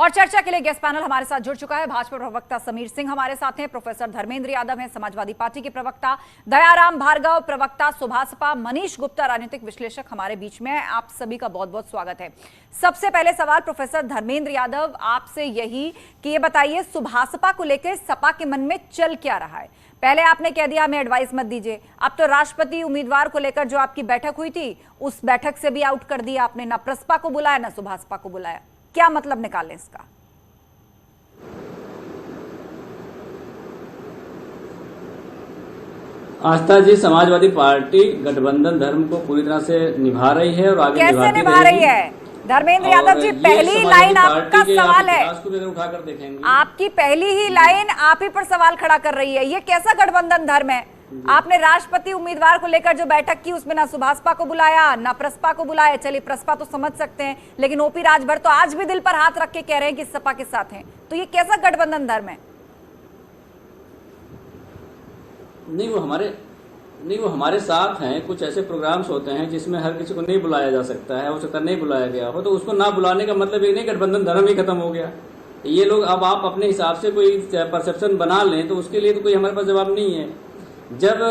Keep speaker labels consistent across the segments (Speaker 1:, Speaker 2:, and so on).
Speaker 1: और चर्चा के लिए गेस्ट पैनल हमारे साथ जुड़ चुका है। भाजपा प्रवक्ता समीर सिंह हमारे साथ हैं, प्रोफेसर धर्मेंद्र यादव हैं, समाजवादी पार्टी के प्रवक्ता दयाराम भार्गव, प्रवक्ता सुभासपा मनीष गुप्ता, राजनीतिक विश्लेषक हमारे बीच में। आप सभी का बहुत बहुत स्वागत है। सबसे पहले सवाल प्रोफेसर धर्मेंद्र यादव आपसे यही कि ये बताइए, सुभासपा को लेकर सपा के मन में चल क्या रहा है? पहले आपने कह दिया हमें एडवाइस मत दीजिए, अब तो राष्ट्रपति उम्मीदवार को लेकर जो आपकी बैठक हुई थी उस बैठक से भी आउट कर दिया आपने, ना प्रसपा को बुलाया ना सुभासपा को बुलाया। क्या मतलब निकालें इसका?
Speaker 2: आस्था जी, समाजवादी पार्टी गठबंधन धर्म को पूरी तरह से निभा रही है और आगे
Speaker 1: कैसे निभा रही है? धर्मेंद्र यादव जी, पहली लाइन आपका सवाल है,
Speaker 2: उठाकर देखेंगे
Speaker 1: आपकी पहली ही लाइन आप ही पर सवाल खड़ा कर रही है। ये कैसा गठबंधन धर्म है? आपने राष्ट्रपति उम्मीदवार को लेकर जो बैठक की उसमें ना सुभासपा को बुलाया ना प्रसपा को बुलाया। चलिए प्रसपा तो समझ सकते हैं, लेकिन ओपी राजभर तो आज भी दिल पर हाथ रख के कह रहे हैं कि सपा के साथ हैं। तो ये कैसा गठबंधन धर्म है?
Speaker 2: नहीं, वो हमारे साथ हैं। कुछ ऐसे प्रोग्राम्स होते हैं जिसमें हर किसी को नहीं बुलाया जा सकता है, हो सकता नहीं बुलाया गया हो, तो उसको ना बुलाने का मतलब ये नहीं गठबंधन धर्म ही खत्म हो गया। ये लोग अब आप अपने हिसाब से कोई परसेप्शन बना लें तो उसके लिए तो कोई हमारे पास जवाब नहीं है। जब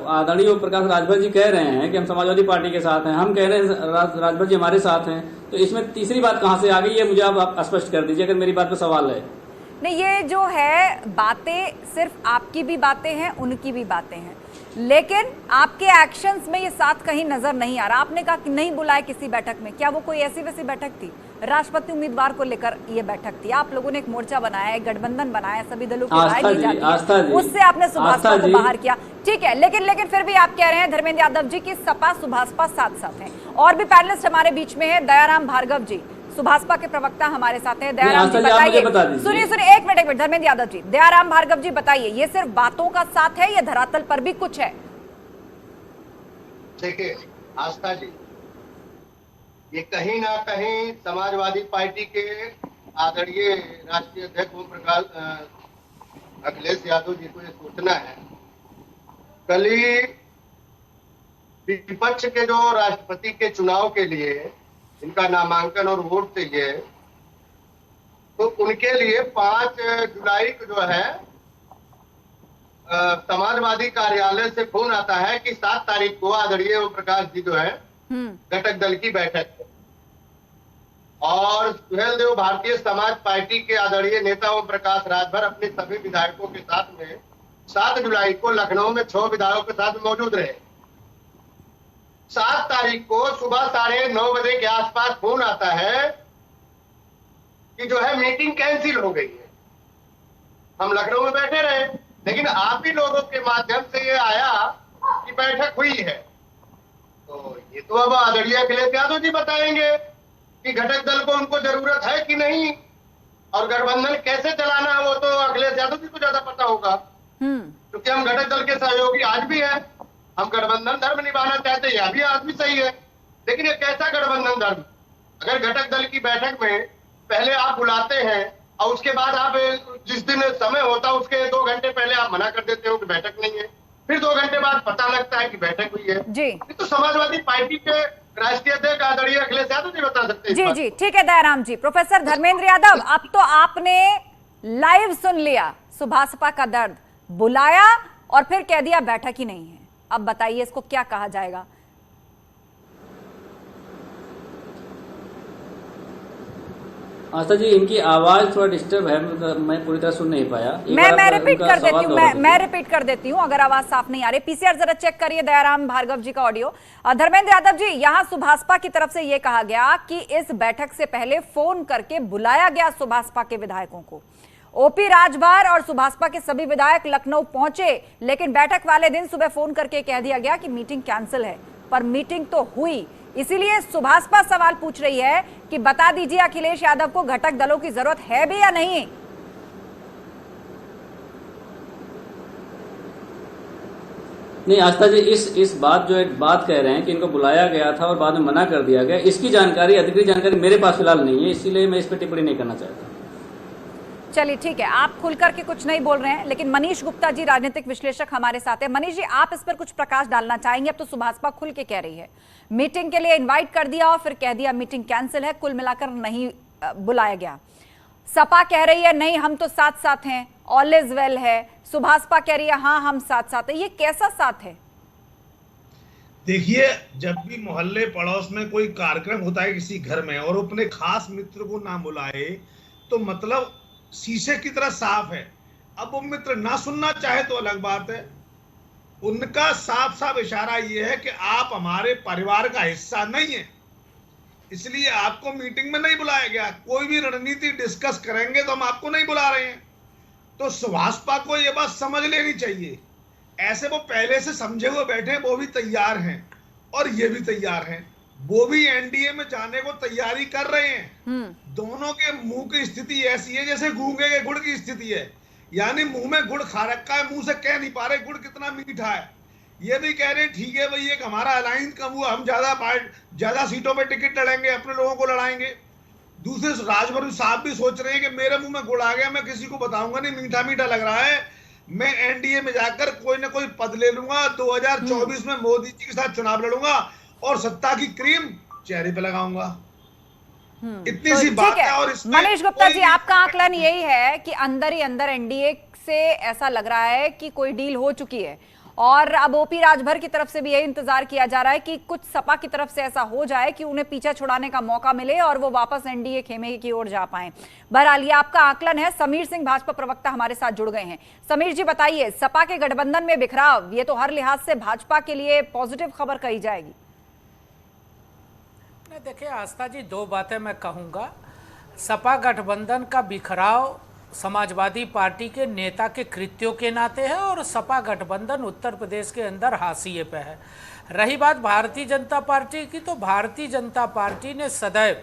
Speaker 2: आदरणीय प्रकाश राजभर जी कह रहे हैं कि हम समाजवादी पार्टी के साथ हैं, हम कह रहे हैं राजभर जी हमारे साथ हैं, तो इसमें तीसरी बात कहां से आ गई है? मुझे आप स्पष्ट कर दीजिए, अगर मेरी बात पर सवाल है।
Speaker 1: नहीं, ये जो है बातें सिर्फ आपकी भी बातें हैं, उनकी भी बातें हैं, लेकिन आपके एक्शंस में ये साथ कहीं नजर नहीं आ रहा। आपने कहा कि नहीं बुलाए किसी बैठक में, क्या वो कोई ऐसी वैसी बैठक थी? राष्ट्रपति उम्मीदवार को लेकर ये बैठक थी। आप लोगों ने एक मोर्चा बनाया, एक गठबंधन बनाया, सभी दलों की राय ली जाती है, उससे आपने सुभासपा को बाहर किया, ठीक है। लेकिन फिर भी आप कह रहे हैं धर्मेंद्र यादव जी की सपा सुभासपा साथ साथ हैं। और भी पैनलिस्ट हमारे बीच में है, दयाराम भार्गव जी सुभासपा के प्रवक्ता हमारे साथ हैं। दयाराम जी बताइए, सुनिए एक मिनट धर्मेंद्र यादव जी, दयाराम भार्गव जी बताइए, ये सिर्फ बातों का साथ है या धरातल पर भी कुछ है?
Speaker 3: देखिए आस्था जी, ये कहीं ना कहीं समाजवादी पार्टी के आदरणीय राष्ट्रीय अध्यक्ष ओम प्रकाश अखिलेश यादव जी को ये सोचना है। कल ही विपक्ष के जो राष्ट्रपति के चुनाव के लिए इनका नामांकन और वोट चाहिए, तो उनके लिए 5 जुलाई को जो है समाजवादी कार्यालय से फोन आता है कि 7 तारीख को आदरणीय ओम प्रकाश जी जो है घटक दल की बैठक है, और सुहेल देव भारतीय समाज पार्टी के आदरणीय नेता ओम प्रकाश राजभर अपने सभी विधायकों के साथ में 7 जुलाई को लखनऊ में 6 विधायकों के साथ मौजूद रहे। 7 तारीख को सुबह 9:30 बजे के आसपास फोन आता है कि जो है मीटिंग कैंसिल हो गई है। हम लखनऊ में बैठे रहे, लेकिन आप ही लोगों के माध्यम से ये आया कि बैठक हुई है। तो ये तो अब आदरणीय अखिलेश यादव जी बताएंगे कि घटक दल को उनको जरूरत है कि नहीं, और गठबंधन कैसे चलाना है वो तो अखिलेश यादव जी को ज्यादा पता होगा, क्योंकि हम घटक दल के सहयोगी आज भी हैं। हम गठबंधन धर्म निभाना चाहते हैं, यह भी आज भी सही है, लेकिन ये कैसा गठबंधन धर्म? अगर घटक दल की बैठक में पहले आप बुलाते हैं और उसके बाद आप जिस दिन समय होता है उसके 2 घंटे पहले आप मना कर देते हो कि बैठक नहीं है, फिर 2 घंटे बाद पता लगता है कि बैठक हुई है जी। तो समाजवादी पार्टी के राष्ट्रीय अध्यक्ष आदरणीय अखिलेश यादव जी बता सकते हैं।
Speaker 1: जी, ठीक है दयाराम जी। प्रोफेसर धर्मेंद्र यादव, अब तो आपने लाइव सुन लिया सुभासपा का दर्द, बुलाया और फिर कह दिया बैठक ही नहीं है। अब बताइए इसको क्या कहा जाएगा?
Speaker 2: आस्था जी, इनकी आवाज थोड़ा डिस्टर्ब है, मैं पूरी तरह सुन नहीं पाया।
Speaker 1: मैं रिपीट कर देती हूँ, मैं रिपीट कर देती हूँ अगर आवाज साफ नहीं आ रही। पीसीआर जरा चेक करिए दयाराम भार्गव जी का ऑडियो। धर्मेंद्र यादव जी, यहाँ सुभासपा की तरफ से यह कहा गया कि इस बैठक से पहले फोन करके बुलाया गया सुभासपा के विधायकों को। ओपी राजभर और सुभासपा के सभी विधायक लखनऊ पहुंचे, लेकिन बैठक वाले दिन सुबह फोन करके कह दिया गया कि मीटिंग कैंसिल है, पर मीटिंग तो हुई। इसीलिए सुभासपा सवाल पूछ रही है कि बता दीजिए अखिलेश यादव को घटक दलों की जरूरत है भी या नहीं?
Speaker 2: नहीं आस्था जी, इस बात जो एक बात कह रहे हैं कि इनको बुलाया गया था और बाद में मना कर दिया गया, इसकी जानकारी, अधिकृत जानकारी मेरे पास फिलहाल नहीं है, इसीलिए मैं इस पर टिप्पणी नहीं करना चाहता।
Speaker 1: चलिए ठीक है, आप खुल करके कुछ नहीं बोल रहे हैं, लेकिन मनीष गुप्ता जी राजनीतिक विश्लेषक हमारे साथ हैं। मनीष जी, आप इस पर कुछ प्रकाश डालना चाहेंगे? अब तो सुभासपा खुल के कह रही है मीटिंग के लिए इनवाइट कर दिया और फिर कह दिया मीटिंग कैंसिल है, कुल मिलाकर नहीं बुलाया गया। सपा कह रही है नहीं हम तो साथ साथ हैं, ऑल इज वेल है, सुभाषपा कह रही है हाँ हम साथ साथ हैं। ये कैसा साथ है?
Speaker 4: देखिए, जब भी मोहल्ले पड़ोस में कोई कार्यक्रम होता है किसी घर में और अपने खास मित्र को ना बुलाए तो मतलब शीशे की तरह साफ है। अब वो मित्र ना सुनना चाहे तो अलग बात है। उनका साफ साफ इशारा ये है कि आप हमारे परिवार का हिस्सा नहीं है, इसलिए आपको मीटिंग में नहीं बुलाया गया। कोई भी रणनीति डिस्कस करेंगे तो हम आपको नहीं बुला रहे हैं। तो सुभाषपा को ये बात समझ लेनी चाहिए। ऐसे वो पहले से समझे हुए बैठे हैं, वो भी तैयार हैं और ये भी तैयार हैं। वो भी एनडीए में जाने को तैयारी कर रहे हैं। दोनों के मुंह की स्थिति ऐसी है जैसे गूंगे के गुड़ की स्थिति है, यानी मुंह में गुड़ खा रखा है, मुंह से कह नहीं पा रहे गुड़ कितना मीठा है। ये भी कह रहे ठीक है भाई, एक हमारा अलायंस कम हुआ, हम ज्यादा सीटों पे टिकट लड़ेंगे, अपने लोगों को लड़ाएंगे। दूसरे राजभर साहब भी सोच रहे हैं कि मेरे मुंह में गुड़ आ गया, मैं किसी को बताऊंगा नहीं, मीठा मीठा लग रहा है, मैं एनडीए में जाकर कोई ना कोई पद ले लूंगा, 2024 में मोदी जी के साथ चुनाव लड़ूंगा और सत्ता की क्रीम चेहरे पे लगाऊंगा। इतनी सी बात है। और
Speaker 1: मनीष गुप्ता जी, आपका आकलन यही है कि अंदर ही अंदर एनडीए से ऐसा लग रहा है कि कोई डील हो चुकी है और अब ओपी राजभर की तरफ से भी यही इंतजार किया जा रहा है कि कुछ सपा की तरफ से ऐसा हो जाए कि उन्हें पीछा छुड़ाने का मौका मिले और वो वापस एनडीए खेमे की ओर जा पाए। बहरहाल ये आपका आकलन है। समीर सिंह भाजपा प्रवक्ता हमारे साथ जुड़ गए हैं। समीर जी बताइए, सपा के गठबंधन में बिखराव, ये तो हर लिहाज से भाजपा के लिए पॉजिटिव खबर कही जाएगी।
Speaker 5: देखिए आस्था जी, दो बातें मैं कहूँगा। सपा गठबंधन का बिखराव समाजवादी पार्टी के नेता के कृत्यों के नाते है और सपा गठबंधन उत्तर प्रदेश के अंदर हाशिए पे है। रही बात भारतीय जनता पार्टी की, तो भारतीय जनता पार्टी ने सदैव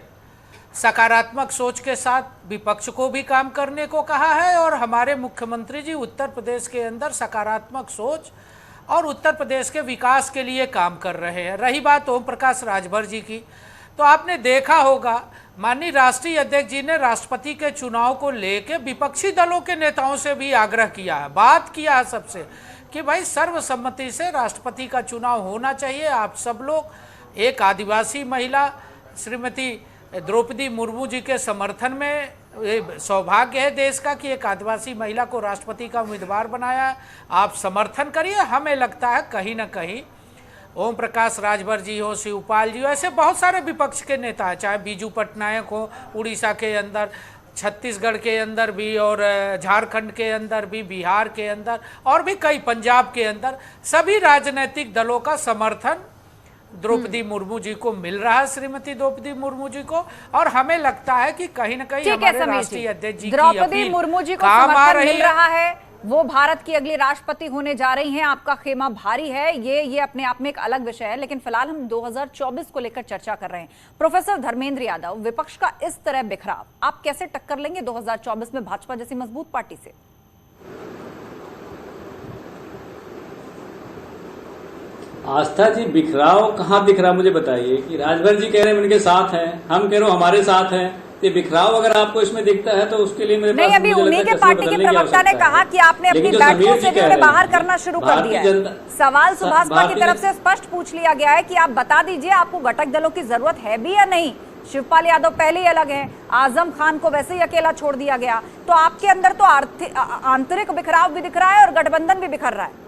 Speaker 5: सकारात्मक सोच के साथ विपक्ष को भी काम करने को कहा है और हमारे मुख्यमंत्री जी उत्तर प्रदेश के अंदर सकारात्मक सोच और उत्तर प्रदेश के विकास के लिए काम कर रहे हैं। रही बात ओम प्रकाश राजभर जी की, तो आपने देखा होगा माननीय राष्ट्रीय अध्यक्ष जी ने राष्ट्रपति के चुनाव को लेकर विपक्षी दलों के नेताओं से भी आग्रह किया है, बात किया है सबसे कि भाई सर्वसम्मति से राष्ट्रपति का चुनाव होना चाहिए। आप सब लोग एक आदिवासी महिला श्रीमती द्रौपदी मुर्मू जी के समर्थन में, सौभाग्य है देश का कि एक आदिवासी महिला को राष्ट्रपति का उम्मीदवार बनाया, आप समर्थन करिए। हमें लगता है कहीं ना कहीं ओम प्रकाश राजभर जी हो, शिवपाल जी हो, ऐसे बहुत सारे विपक्ष के नेता हैं, चाहे बीजू पटनायक हो उड़ीसा के अंदर, छत्तीसगढ़ के अंदर भी और झारखंड के अंदर भी, बिहार के अंदर और भी कई, पंजाब के अंदर, सभी राजनीतिक दलों का समर्थन द्रौपदी मुर्मू जी को मिल रहा है, श्रीमती द्रौपदी मुर्मू जी को। और हमें लगता है कि कहीं ना कहीं हमारे राष्ट्रीय अध्यक्ष जी की
Speaker 1: द्रौपदी मुर्मू जी को समर्थन मिल रहा है, वो भारत की अगली राष्ट्रपति होने जा रही हैं। आपका खेमा भारी है, ये अपने आप में एक अलग विषय है, लेकिन फिलहाल हम 2024 को लेकर चर्चा कर रहे हैं। प्रोफेसर धर्मेंद्र यादव, विपक्ष का इस तरह बिखराव आप कैसे टक्कर लेंगे 2024 में भाजपा जैसी मजबूत पार्टी से?
Speaker 2: आस्था जी, बिखराव कहाँ दिख रहा मुझे बताइए। कि राजभर जी कह रहे हैं उनके साथ हैं, हम कह रहे हो हमारे साथ हैं, ये बिखराव अगर आपको इसमें दिखता है तो उसके लिए मेरे
Speaker 1: नहीं, अभी उन्हीं के पार्टी के प्रवक्ता ने कहा कि आपने अपनी बैठकों से भी उन्हें बाहर करना शुरू कर दिया है। सवाल सुभाषपा की तरफ से स्पष्ट पूछ लिया गया है कि आप बता दीजिए आपको घटक दलों की जरूरत है भी या नहीं। शिवपाल यादव पहले ही अलग हैं, आजम खान को वैसे ही अकेला छोड़ दिया गया, तो आपके अंदर तो आंतरिक बिखराव भी दिख रहा है और गठबंधन भी बिखर रहा है।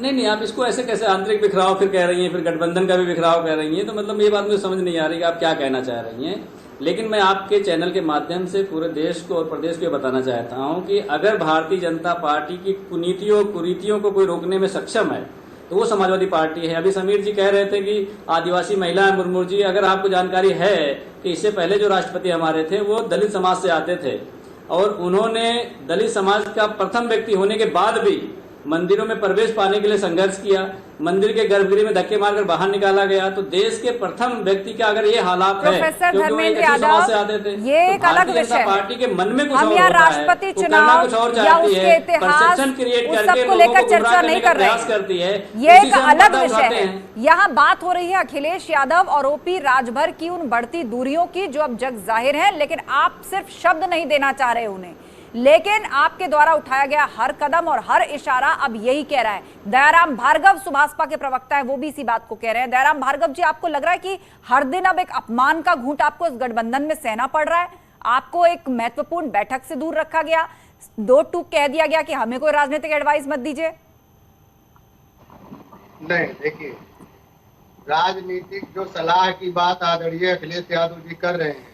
Speaker 2: नहीं, आप इसको ऐसे कैसे आंतरिक बिखराव फिर कह रही हैं, फिर गठबंधन का भी बिखराव कह रही हैं, तो मतलब ये बात मुझे समझ नहीं आ रही कि आप क्या कहना चाह रही हैं। लेकिन मैं आपके चैनल के माध्यम से पूरे देश को और प्रदेश को बताना चाहता हूं कि अगर भारतीय जनता पार्टी की कुनीतियों कुरीतियों को कोई रोकने में सक्षम है तो वो समाजवादी पार्टी है। अभी समीर जी कह रहे थे कि आदिवासी महिला है मुर्मू जी, अगर आपको जानकारी है कि इससे पहले जो राष्ट्रपति हमारे थे वो दलित समाज से आते थे और उन्होंने दलित समाज का प्रथम व्यक्ति होने के बाद भी मंदिरों में प्रवेश पाने के लिए संघर्ष किया, मंदिर के गर्भगृह में धक्के मारकर बाहर निकाला गया। तो देश के प्रथम व्यक्ति का अगर ये हालात है,
Speaker 1: प्रोफेसर धर्मेंद्र यादव, ये एक अलग विषय है।
Speaker 2: पार्टी के मन में कुछ
Speaker 1: हम यहाँ राष्ट्रपति चुनाव या उसके इतिहास उस सब को लेकर चर्चा नहीं कर रहे हैं, ये एक अलग विषय है। यहाँ बात हो रही है अखिलेश यादव और ओपी राजभर की उन बढ़ती दूरियों की जो अब जग जाहिर है, लेकिन आप सिर्फ शब्द नहीं देना चाह रहे उन्हें। लेकिन आपके द्वारा उठाया गया हर कदम और हर इशारा अब यही कह रहा है। दयाराम भार्गव सुभाषपा के प्रवक्ता है, वो भी इसी बात को कह रहे हैं। दयाराम भार्गव जी, आपको लग रहा है कि हर दिन अब एक अपमान का घूंट आपको इस गठबंधन में सहना पड़ रहा है? आपको एक महत्वपूर्ण बैठक से दूर रखा गया, दो टूक कह दिया गया कि हमें कोई राजनीतिक एडवाइस मत दीजिए।
Speaker 3: नहीं, देखिए, राजनीतिक जो सलाह की बात आदरणीय अखिलेश यादव जी कर रहे हैं,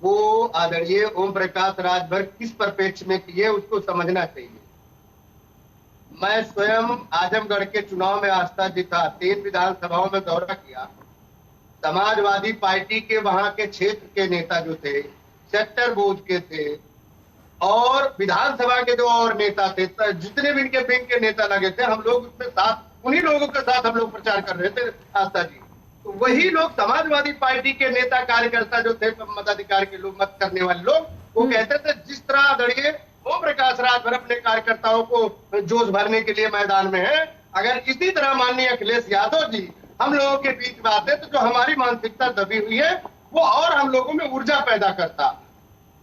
Speaker 3: वो आदरणीय ओम प्रकाश राजभर किस परिप्रेक्ष्य में किए उसको समझना चाहिए। मैं स्वयं आजमगढ़ के चुनाव में आस्था जीता, 3 विधानसभाओं में दौरा किया। समाजवादी पार्टी के वहां के क्षेत्र के नेता जो थे, सेक्टर बोर्ड के थे और विधानसभा के जो और नेता थे, जितने भी इनके विंग के नेता लगे थे, हम लोग उसमें साथ, उन्हीं लोगों के साथ हम लोग प्रचार कर रहे थे आस्था जी। तो वही लोग समाजवादी पार्टी के नेता कार्यकर्ता जो थे, मताधिकार के लोग, मत करने वाले लोग, वो कहते थे जिस तरह आदरणीय ओम प्रकाश राजभर अपने कार्यकर्ताओं को जोश भरने के लिए मैदान में है, अगर इसी तरह माननीय अखिलेश यादव जी हम लोगों के बीच में आते तो जो हमारी मानसिकता दबी हुई है वो और हम लोगों में ऊर्जा पैदा करता।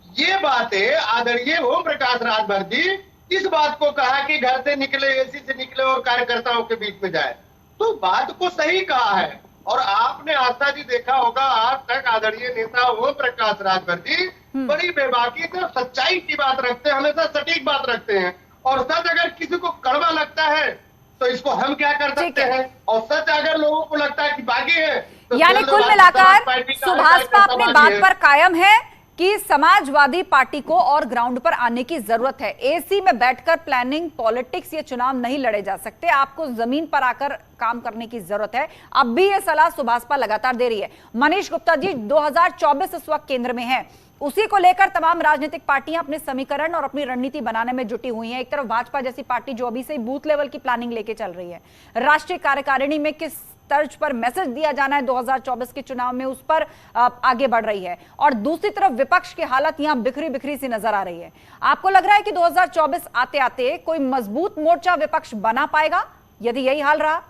Speaker 3: ये बातें आदरणीय ओम प्रकाश राजभर जी इस बात को कहा कि घर से निकले, एसी से निकले और कार्यकर्ताओं के बीच में जाए, तो बात को सही कहा है। और आपने आस्था जी देखा होगा, आज तक आदरणीय नेता ओम प्रकाश राजभर जी बड़ी बेबाकी से सच्चाई की बात रखते हैं, हमेशा सटीक बात रखते हैं। और सच अगर किसी को कड़वा लगता है तो इसको हम क्या कर सकते हैं, और सच अगर लोगों को लगता है कि बागी है तो
Speaker 1: यानी कुल मिलाकर सुभाषपा अपनी बात पर कायम है कि समाजवादी पार्टी को और ग्राउंड पर आने की जरूरत है। एसी में बैठकर प्लानिंग, पॉलिटिक्स, ये चुनाव नहीं लड़े जा सकते, आपको जमीन पर आकर काम करने की जरूरत है। अब भी ये सलाह सुभाषपा लगातार दे रही है। मनीष गुप्ता जी, 2024 इस वक्त केंद्र में है, उसी को लेकर तमाम राजनीतिक पार्टियां अपने समीकरण और अपनी रणनीति बनाने में जुटी हुई हैं। एक तरफ भाजपा जैसी पार्टी जो अभी से बूथ लेवल की प्लानिंग लेके चल रही है, राष्ट्रीय कार्यकारिणी में किस तर्ज पर मैसेज दिया जाना है 2024 के चुनाव में, उस पर आगे बढ़ रही है। और दूसरी तरफ विपक्ष की हालत यहां बिखरी बिखरी सी नजर आ रही है। आपको लग रहा है कि 2024 आते आते कोई मजबूत मोर्चा विपक्ष बना पाएगा यदि यही हाल रहा?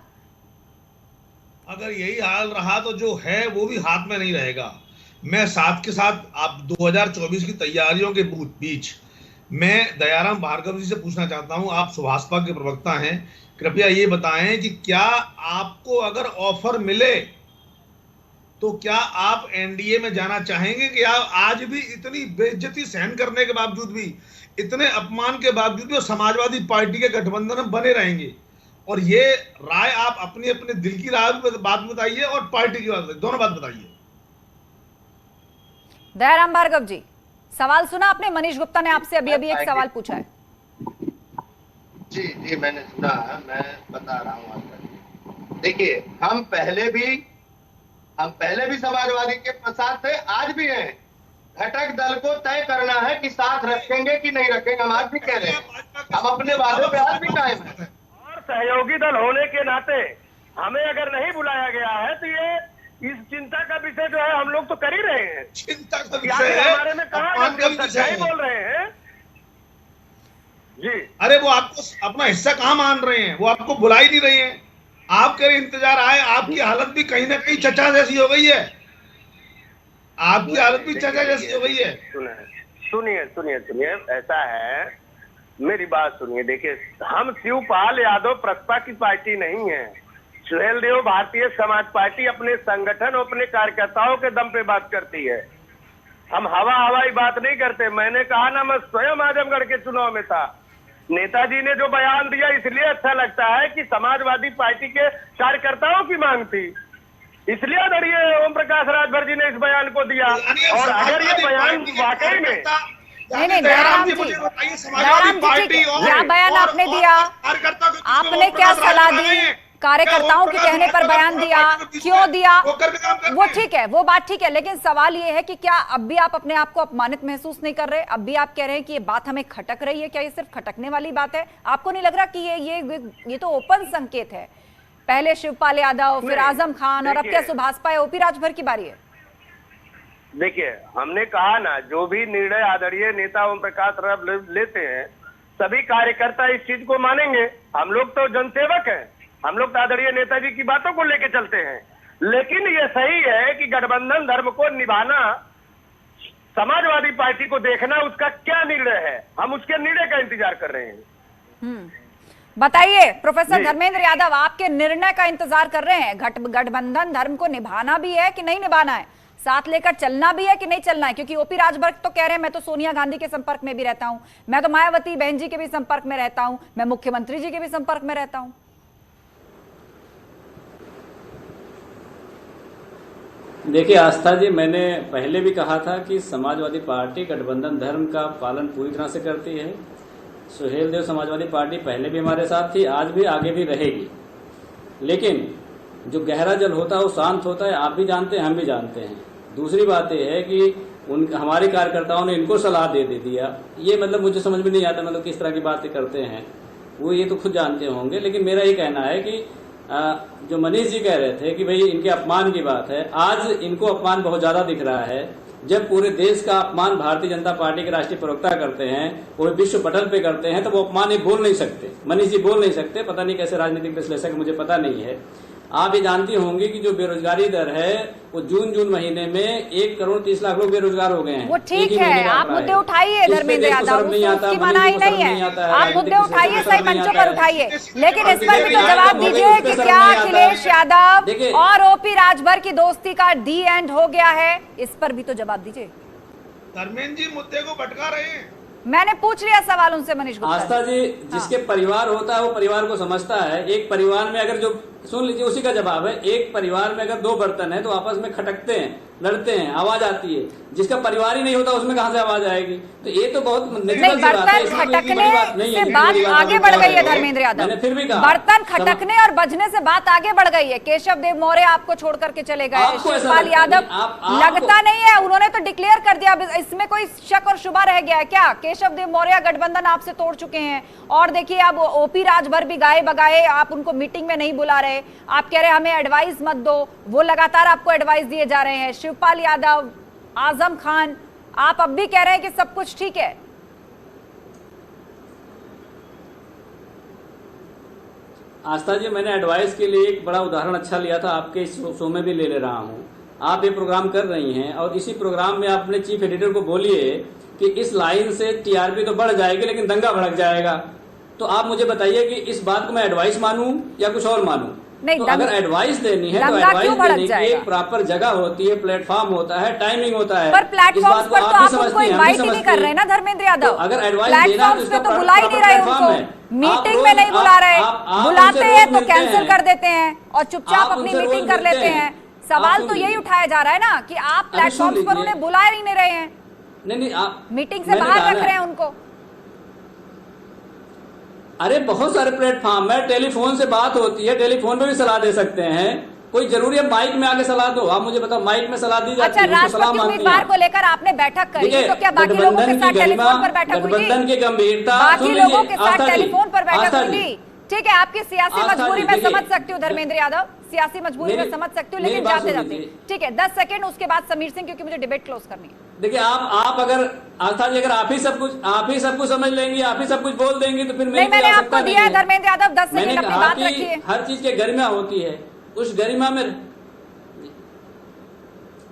Speaker 4: अगर यही हाल रहा तो जो है वो भी हाथ में नहीं रहेगा। मैं साथ के साथ आप 2024 की तैयारियों के बीच मैं दयाराम भार्गव जी से पूछना चाहता हूं, आप सुभाषपा के प्रवक्ता हैं, कृपया ये बताएं कि क्या आपको अगर ऑफर मिले तो क्या आप एनडीए में जाना चाहेंगे कि आप आज भी इतनी बेइज्जती सहन करने के बावजूद भी, इतने अपमान के बावजूद भी समाजवादी पार्टी के गठबंधन में बने रहेंगे? और ये राय आप अपनी अपने दिल की राय बात बताइए और पार्टी की बात बताइए, दोनों बात बताइए।
Speaker 1: दयाराम भार्गव जी, सवाल सुना आपने? मनीष गुप्ता ने आपसे अभी अभी एक सवाल पूछा है।
Speaker 3: जी जी, मैंने सुना है, मैं बता रहा हूँ आपको। देखिए, हम पहले भी समाजवादी के साथ थे, आज भी हैं। घटक दल को तय करना है कि साथ रखेंगे कि नहीं रखेंगे। हम आज भी कह रहे हैं, हम अपने वादे पे आज भी कायम हैं।
Speaker 6: और सहयोगी दल होने के नाते हमें अगर नहीं बुलाया गया है तो ये इस चिंता का विषय जो है हम लोग तो कर ही रहे हैं।
Speaker 4: चिंता का विषय है,
Speaker 6: हमारे में कहाँ सच्चाई बोल रहे हैं जी।
Speaker 4: अरे वो आपको अपना हिस्सा कहाँ मान रहे हैं, वो आपको बुला ही नहीं रहे हैं। आपके इंतजार आए, आपकी हालत भी कहीं ना कहीं चचा जैसी हो गई है, आपकी हालत भी चचा जैसी हो गई है।
Speaker 6: सुनिए, ऐसा है, मेरी बात सुनिए। देखिए, हम शिवपाल यादव प्रसपा की पार्टी नहीं है। सुहेल देव भारतीय समाज पार्टी अपने संगठन और अपने कार्यकर्ताओं के दम पे बात करती है। हम हवाई बात नहीं करते। मैंने कहा ना, मैं स्वयं आजमगढ़ के चुनाव में था। नेताजी ने जो बयान दिया इसलिए अच्छा लगता है कि समाजवादी पार्टी के कार्यकर्ताओं की मांग थी, इसलिए आदरणीय ओम प्रकाश राजभर जी ने इस बयान को दिया। और अगर ये बयान वाकई में
Speaker 1: नहीं, दयाराम जी, क्या बयान आपने दिया? आपने क्या सलाह दी? कार्यकर्ताओं के कहने पर बयान दिया, क्यों दिया? वो ठीक है, वो बात ठीक है, लेकिन सवाल ये है कि क्या अब भी आप अपने आप को अपमानित महसूस नहीं कर रहे? अब भी आप कह रहे हैं कि ये बात हमें खटक रही है। क्या ये सिर्फ खटकने वाली बात है? आपको नहीं लग रहा कि ये तो ओपन संकेत है? पहले शिवपाल यादव, फिर आजम खान और अब क्या सुभाषपा या ओपी राजभर की बारी है?
Speaker 6: देखिए, हमने कहा ना, जो भी निर्णय आदरणीय नेता ओम प्रकाश राजभर लेते हैं सभी कार्यकर्ता इस चीज को मानेंगे। हम लोग तो जनसेवक हैं, हम लोग तो आदरणीय नेताजी की बातों को लेके चलते हैं। लेकिन ये सही है कि गठबंधन धर्म को निभाना समाजवादी पार्टी को देखना उसका क्या निर्णय है, हम उसके निर्णय का इंतजार कर रहे हैं।
Speaker 1: बताइए प्रोफेसर धर्मेंद्र यादव, आपके निर्णय का इंतजार कर रहे हैं। गठबंधन धर्म को निभाना भी है कि नहीं निभाना है, साथ लेकर चलना भी है कि नहीं चलना है? क्योंकि ओपी राजभर तो कह रहे हैं मैं तो सोनिया गांधी के संपर्क में भी रहता हूं, मैं तो मायावती बहन जी के भी संपर्क में रहता हूं, मैं मुख्यमंत्री जी के भी संपर्क में रहता हूं।
Speaker 2: देखिए आस्था जी, मैंने पहले भी कहा था कि समाजवादी पार्टी गठबंधन धर्म का पालन पूरी तरह से करती है। सुहेल देव समाजवादी पार्टी पहले भी हमारे साथ थी, आज भी, आगे भी रहेगी। लेकिन जो गहरा जल होता है वो शांत होता है, आप भी जानते हैं, हम भी जानते हैं। दूसरी बात यह है कि हमारे कार्यकर्ताओं ने इनको सलाह दे दिया, ये मतलब मुझे समझ में नहीं आता, मतलब किस तरह की बातें करते हैं वो, ये तो खुद जानते होंगे। लेकिन मेरा ये कहना है कि जो मनीष जी कह रहे थे कि भाई इनके अपमान की बात है, आज इनको अपमान बहुत ज्यादा दिख रहा है। जब पूरे देश का अपमान भारतीय जनता पार्टी के राष्ट्रीय प्रवक्ता करते हैं, वो विश्व पटल पे करते हैं, तो वो अपमान ये बोल नहीं सकते, मनीष जी बोल नहीं सकते। पता नहीं कैसे राजनीतिक विश्लेषक, मुझे पता नहीं है। आप ये जानती होंगी कि जो बेरोजगारी दर है वो जून महीने में 1,30,00,000 लोग बेरोजगार हो गए हैं।
Speaker 1: वो ठीक है, आप मुद्दे उठाइए धर्मेंद्र यादव, उसकी मनाही नहीं है, आप मुद्दे उठाइए, सही मंचों पर उठाइए, लेकिन इस पर भी तो जवाब दीजिए कि क्या अखिलेश यादव और ओपी राजभर की दोस्ती का दी एंड हो गया है? इस पर भी तो जवाब दीजिए।
Speaker 4: धर्मेंद्र जी मुद्दे को भटका रहे हैं।
Speaker 1: मैंने पूछ लिया सवाल उनसे मनीष गुप्ता।
Speaker 2: आस्था जी, जिसके परिवार होता है वो परिवार को समझता है। एक परिवार में अगर जो, सुन लीजिए उसी का जवाब है, एक परिवार में अगर 2 बर्तन है तो आपस में खटकते हैं, लड़ते हैं, आवाज आती है। जिसका परिवार ही नहीं होता उसमें कहां से आवाज आएगी? तो ये तो बहुत
Speaker 1: नहीं, बर्तन खटकने से बात आगे बढ़ गई है धर्मेंद्र यादव।
Speaker 2: मैंने फिर भी कहा,
Speaker 1: बर्तन खटकने और बजने से बात आगे बढ़ गई है। केशव देव मौर्य आपको छोड़ करके चले गए, शिवपाल यादव लगता नहीं है, उन्होंने तो डिक्लेयर कर दिया। इसमें कोई शक और शुबा रह गया है क्या? केशव देव मौर्य गठबंधन आपसे तोड़ चुके हैं, और देखिए अब ओपी राजभर भी गाए बगाए आप उनको मीटिंग में नहीं बुला रहे। आप कह रहे हमें एडवाइस मत दो, वो लगातार आपको एडवाइस दिए जा रहे हैं। शिवपाल यादव, आजम खान, आप अब भी कह रहे हैं कि सब कुछ ठीक है।
Speaker 2: आस्था जी, मैंने एडवाइस के लिए एक बड़ा उदाहरण अच्छा लिया था, आपके इस शो में भी ले रहा हूं। आप ये प्रोग्राम कर रही हैं और इसी प्रोग्राम में आप अपने चीफ एडिटर को बोलिए कि इस लाइन से टीआरपी तो बढ़ जाएगी लेकिन दंगा भड़क जाएगा। तो आप मुझे बताइए कि इस बात को मैं एडवाइस मानूं या कुछ और मानूं? तो अगर एडवाइस देनी है तो एडवाइस देने की एक प्रॉपर जगह होती है, प्लेटफॉर्म होता है, टाइमिंग होता है।
Speaker 1: पर प्लेटफॉर्म पर तो आप उनको इनवाइट ही नहीं कर रहे ना धर्मेंद्र यादव।
Speaker 2: अगर एडवाइस देना है
Speaker 1: तो बुला ही नहीं रहे उनको, मीटिंग में नहीं बुला रहे, बुलाते हैं तो कैंसिल कर देते हैं और चुपचाप अपनी मीटिंग कर लेते हैं। सवाल तो यही उठाया जा रहा है ना कि आप प्लेटफॉर्म पर उन्हें बुला ही नहीं रहे हैं,
Speaker 2: नहीं आप
Speaker 1: मीटिंग से बाहर रख रहे हैं उनको।
Speaker 2: अरे बहुत सारे प्लेटफॉर्म है, टेलीफोन से बात होती है, टेलीफोन पे भी सलाह दे सकते हैं। कोई जरूरी है माइक में आके सलाह दो? आप मुझे बताओ, माइक में सलाह दी जाती है?
Speaker 1: अच्छा, राष्ट्रपति उम्मीदवार को लेकर आपने बैठक करी तो क्या बाकी लोगों के साथ टेलीफोन पर बैठक हुई थी?
Speaker 2: गठबंधन की गंभीरता,
Speaker 1: बाकी लोगों के साथ टेलीफोन पर बैठक हुई थी। ठीक है, आपकी सियासी मजबूरी में समझ सकती हूँ धर्मेंद्र यादव, सियासी मजबूरी में समझ सकती हूँ, लेकिन जाते जाते ठीक है 10 सेकंड, उसके बाद समीर सिंह, क्योंकि मुझे डिबेट क्लोज करनी है।
Speaker 2: देखिए आप अगर आस्था जी, अगर आप ही सब कुछ समझ लेंगी, आप ही सब कुछ बोल देंगी तो फिर
Speaker 1: नहीं, मैंने आपको दिया है धर्मेंद्र यादव 10 सेकंड, अपनी बात रखिए।
Speaker 2: हर चीज की गरिमा होती है, उस गरिमा में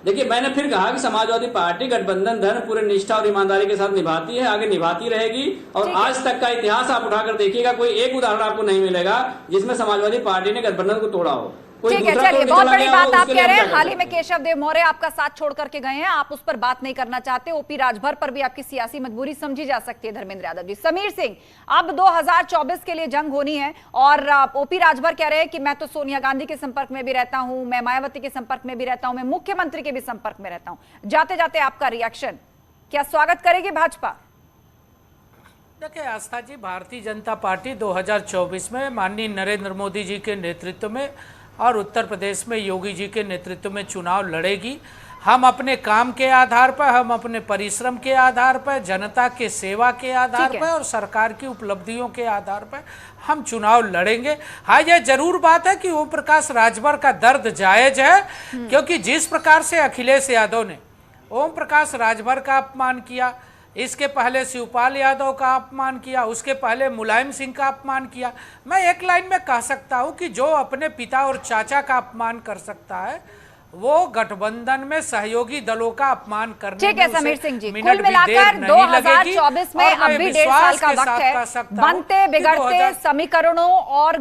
Speaker 2: देखिए मैंने फिर कहा कि समाजवादी पार्टी गठबंधन धर्म पूरे निष्ठा और ईमानदारी के साथ निभाती है, आगे निभाती रहेगी। और आज तक का इतिहास आप उठाकर देखिएगा, कोई एक उदाहरण आपको नहीं मिलेगा जिसमें समाजवादी पार्टी ने गठबंधन को तोड़ा हो।
Speaker 1: ठीक है, चलिए, बहुत बड़ी बात आप कह रहे हैं। हाल ही में केशव देव मौर्य आपका साथ छोड़ करके गए हैं, आप उस पर बात नहीं करना चाहते। ओपी राजभर पर भी आपकी सियासी मजबूरी समझी जा सकती है धर्मेंद्र यादव जी। समीर सिंह, अब 2024 के लिए जंग होनी है और ओपी राजभर कह रहे हैं कि मैं तो सोनिया गांधी के संपर्क में भी रहता हूं, मैं मायावती के संपर्क में भी रहता हूं, मैं मुख्यमंत्री के भी संपर्क में रहता हूं। जाते जाते आपका रिएक्शन, क्या स्वागत करेगी भाजपा?
Speaker 5: देखिए आस्था जी, भारतीय जनता पार्टी 2024 में माननीय नरेंद्र मोदी जी के नेतृत्व में और उत्तर प्रदेश में योगी जी के नेतृत्व में चुनाव लड़ेगी। हम अपने काम के आधार पर, हम अपने परिश्रम के आधार पर, जनता के सेवा के आधार पर और सरकार की उपलब्धियों के आधार पर हम चुनाव लड़ेंगे। हाँ, यह जरूर बात है कि ओम प्रकाश राजभर का दर्द जायज है, क्योंकि जिस प्रकार से अखिलेश यादव ने ओम प्रकाश राजभर का अपमान किया, इसके पहले शिवपाल यादव का अपमान किया, उसके पहले मुलायम सिंह का अपमान किया। मैं एक लाइन में कह सकता हूं कि जो अपने पिता और चाचा का अपमान कर सकता है वो गठबंधन में सहयोगी दलों का अपमान करने
Speaker 1: ठीक है
Speaker 5: में उसे
Speaker 1: समीर सिंह जी,
Speaker 5: मिनट
Speaker 1: कुल
Speaker 5: भी
Speaker 1: मिलाकर
Speaker 5: देर नहीं लगेगी।
Speaker 1: 2024 में
Speaker 5: और मैं
Speaker 1: अब भी 1.5 साल
Speaker 5: विश्वास
Speaker 1: का
Speaker 5: के साथ
Speaker 1: वक्त
Speaker 5: कह
Speaker 1: है।
Speaker 5: सकता हूं
Speaker 1: बनते
Speaker 5: कि
Speaker 1: बिगड़ते
Speaker 5: 2000
Speaker 1: समीकरणों और